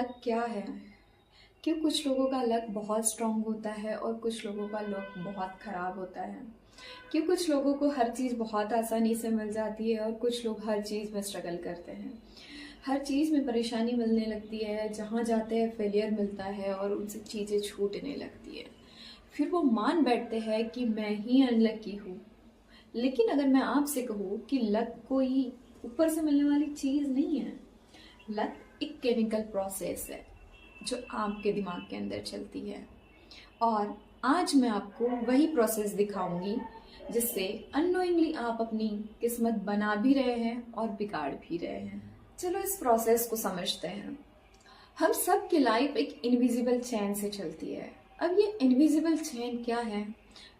Luck क्या है? कि कुछ लोगों का लक बहुत स्ट्रांग होता है और कुछ लोगों का लक बहुत ख़राब होता है। कि कुछ लोगों को हर चीज़ बहुत आसानी से मिल जाती है और कुछ लोग हर चीज़ में स्ट्रगल करते हैं। हर चीज़ में परेशानी मिलने लगती है, जहाँ जाते हैं फेलियर मिलता है और उनसे चीज़ें छूटने लगती है। फिर वो मान बैठते हैं कि मैं ही अनलकी हूँ। लेकिन अगर मैं आपसे कहूँ कि लक कोई ऊपर से मिलने वाली चीज़ नहीं है। लक एक केमिकल प्रोसेस है जो आपके दिमाग के अंदर चलती है। और आज मैं आपको वही प्रोसेस दिखाऊंगी जिससे अननोइंगली आप अपनी किस्मत बना भी रहे हैं और बिगाड़ भी रहे हैं। चलो इस प्रोसेस को समझते हैं। हम सब की लाइफ एक इनविजिबल चैन से चलती है। अब ये इनविजिबल चैन क्या है?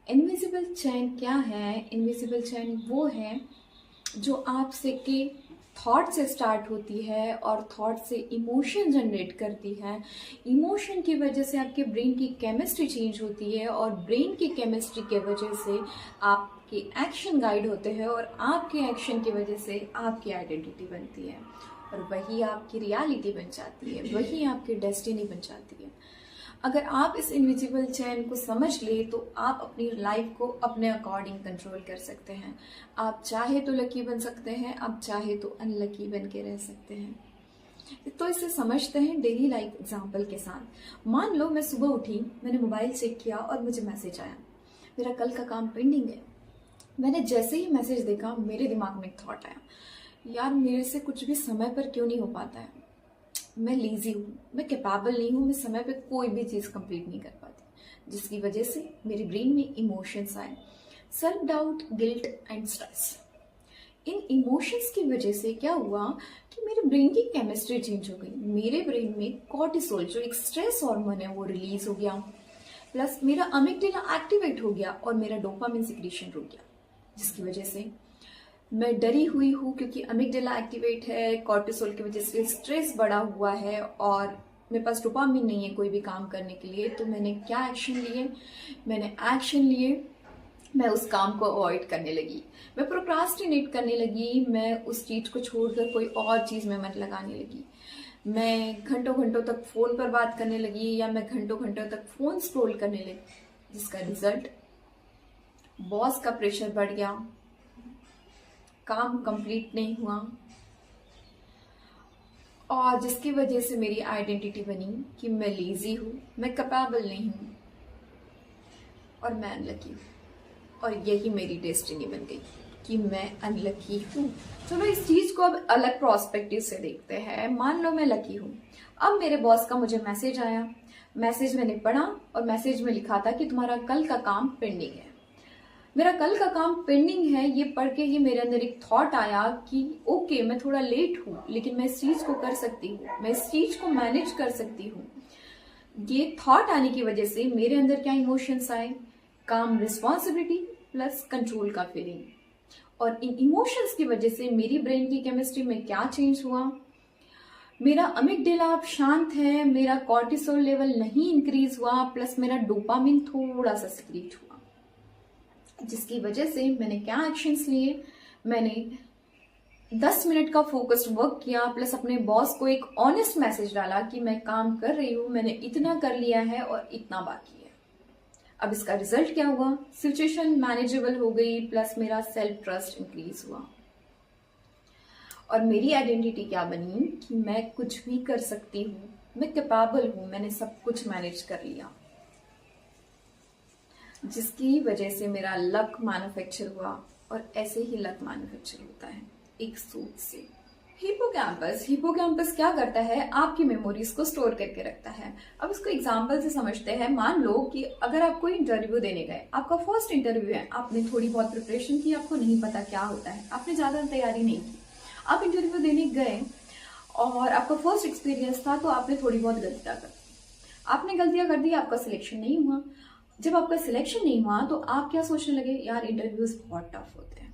इनविजिबल चैन क्या है? इनविजिबल चैन वो है जो आपसे के थॉट से स्टार्ट होती है और थॉट से इमोशन जनरेट करती है। इमोशन की वजह से आपके ब्रेन की केमिस्ट्री चेंज होती है और ब्रेन की केमिस्ट्री के वजह से आपके एक्शन गाइड होते हैं और आपके एक्शन की वजह से आपकी आइडेंटिटी बनती है और वही आपकी रियलिटी बन जाती है, वही आपकी डेस्टिनी बन जाती है। अगर आप इस इनविजिबल चैन को समझ ले तो आप अपनी लाइफ को अपने अकॉर्डिंग कंट्रोल कर सकते हैं। आप चाहे तो लकी बन सकते हैं, आप चाहे तो अनलकी बन के रह सकते हैं। तो इसे समझते हैं डेली लाइफ एग्जाम्पल के साथ। मान लो मैं सुबह उठी, मैंने मोबाइल चेक किया और मुझे मैसेज आया, मेरा कल का काम पेंडिंग है। मैंने जैसे ही मैसेज देखा मेरे दिमाग में एक थॉट आया, यार मेरे से कुछ भी समय पर क्यों नहीं हो पाता है। मैं लेजी हूँ, मैं कैपेबल नहीं हूँ, मैं समय पे कोई भी चीज़ कंप्लीट नहीं कर पाती। जिसकी वजह से मेरे ब्रेन में इमोशंस आए, self doubt, guilt and stress. In emotions की वजह से क्या हुआ कि मेरे ब्रेन की केमिस्ट्री चेंज हो गई। मेरे ब्रेन में कॉर्टिसोल जो एक स्ट्रेस हार्मोन है वो रिलीज हो गया, प्लस मेरा अमिगडाला एक्टिवेट हो गया और मेरा डोपामिन सिक्रीशन रुक गया। जिसकी वजह से मैं डरी हुई हूँ क्योंकि अमिगडाला एक्टिवेट है, कॉर्टिसोल की वजह से स्ट्रेस बढ़ा हुआ है और मेरे पास डोपामिन नहीं है कोई भी काम करने के लिए। तो मैंने क्या एक्शन लिए? मैंने एक्शन लिए, मैं उस काम को अवॉइड करने लगी, मैं प्रोक्रास्टिनेट करने लगी, मैं उस चीज़ को छोड़कर कोई और चीज़ में मन लगाने लगी। मैं घंटों घंटों तक फ़ोन पर बात करने लगी या मैं घंटों घंटों तक फ़ोन स्क्रॉल करने लगी। जिसका रिजल्ट बॉस का प्रेशर बढ़ गया, काम कंप्लीट नहीं हुआ और जिसकी वजह से मेरी आइडेंटिटी बनी कि मैं लेजी हूँ, मैं कैपेबल नहीं हूँ और मैं अनलकी हूँ। और यही मेरी डेस्टिनी बन गई कि मैं अनलकी हूँ। चलो इस चीज को अब अलग प्रोस्पेक्टिव से देखते हैं। मान लो मैं लकी हूँ। अब मेरे बॉस का मुझे मैसेज आया, मैसेज मैंने पढ़ा और मैसेज में लिखा था कि तुम्हारा कल का काम पेंडिंग है। मेरा कल का काम पेंडिंग है, ये पढ़ के ही मेरे अंदर एक थॉट आया कि ओके मैं थोड़ा लेट हूँ लेकिन मैं इस चीज को कर सकती हूँ, मैं इस चीज को मैनेज कर सकती हूँ। ये थॉट आने की वजह से मेरे अंदर क्या इमोशंस आए? काम, रिस्पॉन्सिबिलिटी प्लस कंट्रोल का फीलिंग। और इन इमोशंस की वजह से मेरी ब्रेन की केमिस्ट्री में क्या चेंज हुआ? मेरा अमिगडाला अब शांत है, मेरा कॉर्टिसोल लेवल नहीं इंक्रीज हुआ, प्लस मेरा डोपामिन थोड़ा सा सीक्रेट हुआ। जिसकी वजह से मैंने क्या एक्शंस लिए? मैंने 10 मिनट का फोकस्ड वर्क किया, प्लस अपने बॉस को एक ऑनेस्ट मैसेज डाला कि मैं काम कर रही हूँ, मैंने इतना कर लिया है और इतना बाकी है। अब इसका रिजल्ट क्या हुआ? सिचुएशन मैनेजेबल हो गई, प्लस मेरा सेल्फ ट्रस्ट इंक्रीज हुआ और मेरी आइडेंटिटी क्या बनी कि मैं कुछ भी कर सकती हूँ, मैं कैपेबल हूँ, मैंने सब कुछ मैनेज कर लिया। जिसकी वजह से मेरा लक मैन्युफैक्चर हुआ और ऐसे ही लक मैन्युफैक्चर होता है एक सोच से। हिपोकैम्पस क्या करता है? आपकी मेमोरीज को स्टोर करके रखता है। अब इसको एग्जांपल से समझते हैं। मान लो कि अगर आप कोई इंटरव्यू देने गए, आपका फर्स्ट इंटरव्यू है, आपने थोड़ी बहुत प्रिपरेशन की, आपको नहीं पता क्या होता है, आपने ज्यादा तैयारी नहीं की, आप इंटरव्यू देने गए और आपका फर्स्ट एक्सपीरियंस था तो आपने थोड़ी बहुत गलतियां कर दी। आपने गलतियां कर दी, आपका सिलेक्शन नहीं हुआ। जब आपका सिलेक्शन नहीं हुआ तो आप क्या सोचने लगे? यार इंटरव्यूज बहुत टफ होते हैं,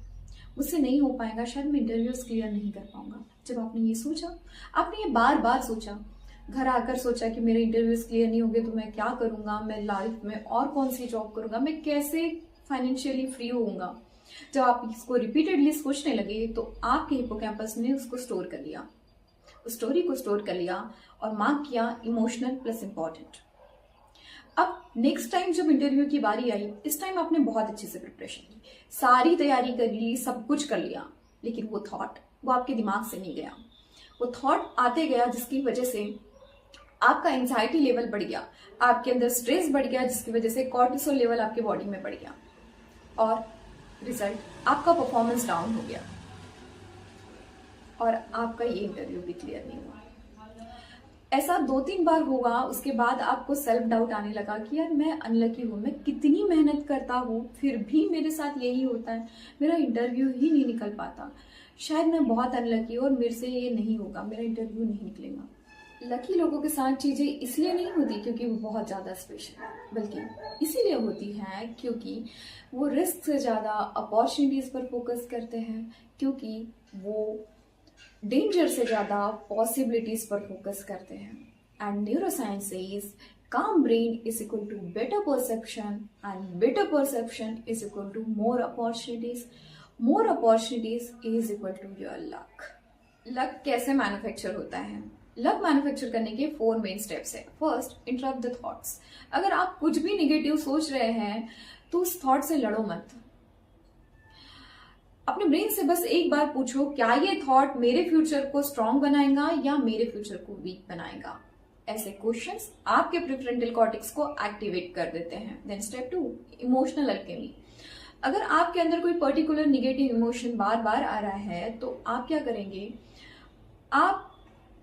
मुझसे नहीं हो पाएगा, शायद मैं इंटरव्यूज क्लियर नहीं कर पाऊंगा। जब आपने ये सोचा, आपने ये बार बार सोचा, घर आकर सोचा कि मेरे इंटरव्यूज क्लियर नहीं होंगे तो मैं क्या करूंगा, मैं लाइफ में और कौन सी जॉब करूंगा, मैं कैसे फाइनेंशियली फ्री होऊंगा। जब आप इसको रिपीटेडली सोचने लगे तो आपके हिपोकैम्पस ने उसको स्टोर कर लिया उस स्टोरी को स्टोर कर लिया और मार्क किया इमोशनल प्लस इम्पॉर्टेंट। अब नेक्स्ट टाइम जब इंटरव्यू की बारी आई, इस टाइम आपने बहुत अच्छे से प्रिपरेशन की, सारी तैयारी कर ली, सब कुछ कर लिया, लेकिन वो थॉट वो आपके दिमाग से नहीं गया। वो थॉट आते गया जिसकी वजह से आपका एंजाइटी लेवल बढ़ गया, आपके अंदर स्ट्रेस बढ़ गया, जिसकी वजह से कॉर्टिसोल लेवल आपके बॉडी में बढ़ गया और रिजल्ट आपका परफॉर्मेंस डाउन हो गया और आपका ये इंटरव्यू भी क्लियर नहीं हुआ। ऐसा 2-3 बार होगा, उसके बाद आपको सेल्फ डाउट आने लगा कि यार मैं अनलकी हूँ, मैं कितनी मेहनत करता हूँ फिर भी मेरे साथ यही होता है, मेरा इंटरव्यू ही नहीं निकल पाता, शायद मैं बहुत अनलकी हूँ और मेरे से ये नहीं होगा, मेरा इंटरव्यू नहीं निकलेगा। लकी लोगों के साथ चीज़ें इसलिए नहीं होती क्योंकि वो बहुत ज़्यादा स्पेशल है, बल्कि इसीलिए होती हैं क्योंकि वो रिस्क से ज़्यादा अपॉर्चुनिटीज़ पर फोकस करते हैं, क्योंकि वो डेंजर से ज़्यादा पॉसिबिलिटीज़ पर फोकस करते हैं। And neuroscience says calm brain is equal to better perception and better perception is equal to more opportunities is equal to your luck। Luck कैसे मैन्युफैक्चर होता है? लक मैन्युफैक्चर करने के 4 मेन स्टेप्स है। First, interrupt the thoughts. अगर आप कुछ भी निगेटिव सोच रहे हैं तो उस थॉट से लड़ो मत। अपने ब्रेन से बस एक बार पूछो, क्या ये थॉट मेरे फ्यूचर को स्ट्रांग बनाएगा या मेरे फ्यूचर को वीक बनाएगा? ऐसे क्वेश्चंस आपके प्रीफ्रंटल कॉर्टेक्स को एक्टिवेट कर देते हैं। Then step 2, emotional alchemy. अगर आपके अंदर कोई पर्टिकुलर निगेटिव इमोशन बार बार आ रहा है तो आप क्या करेंगे? आप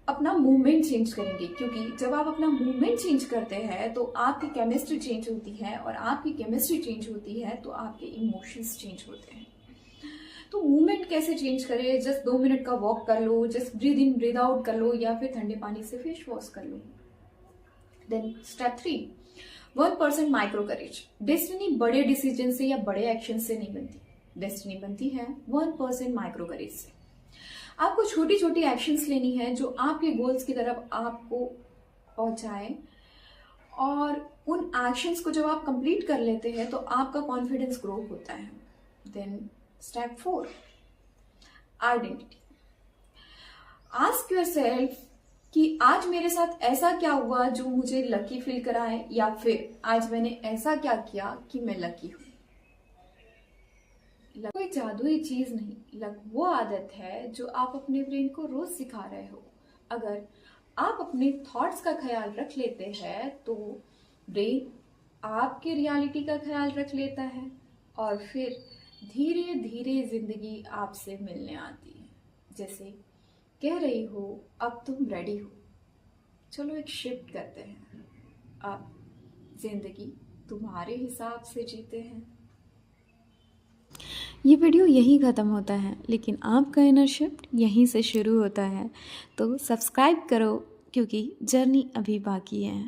अपना मूवमेंट चेंज करेंगे, क्योंकि जब आप अपना मूवमेंट चेंज करते हैं तो आपकी केमिस्ट्री चेंज होती है और आपकी केमिस्ट्री चेंज होती है तो आपके इमोशंस चेंज होते हैं। तो मूवमेंट कैसे चेंज करें? जस्ट 2 मिनट का वॉक कर लो, just breathe in breathe out कर लो या फिर ठंडे पानी से फेस वॉश कर लो। देन स्टेप 3, 1% माइक्रो करेज। डेस्टिनी बड़े डिसीजन से या बड़े एक्शन से नहीं बनती, डेस्टिनी बनती है 1% माइक्रो करेज से। आपको छोटी छोटी एक्शंस लेनी है जो आपके गोल्स की तरफ आपको पहुंचाए, और उन एक्शंस को जब आप कंप्लीट कर लेते हैं तो आपका कॉन्फिडेंस ग्रो होता है। Then step 4, identity. Ask yourself कि आज मेरे साथ ऐसा क्या हुआ जो मुझे लकी फील कराए, या फिर आज मैंने ऐसा क्या किया कि मैं लकी हूं। लक कोई जादुई चीज नहीं, लक वो आदत है जो आप अपने ब्रेन को रोज सिखा रहे हो। अगर आप अपने थॉट्स का ख्याल रख लेते हैं तो ब्रेन आपके रियलिटी का ख्याल रख लेता है और फिर धीरे धीरे जिंदगी आपसे मिलने आती है। जैसे कह रही हो अब तुम रेडी हो, चलो एक शिफ्ट करते हैं, अब जिंदगी तुम्हारे हिसाब से जीते हैं। ये वीडियो यहीं ख़त्म होता है, लेकिन आपका इनर शिफ्ट यहीं से शुरू होता है। तो सब्सक्राइब करो क्योंकि जर्नी अभी बाकी है।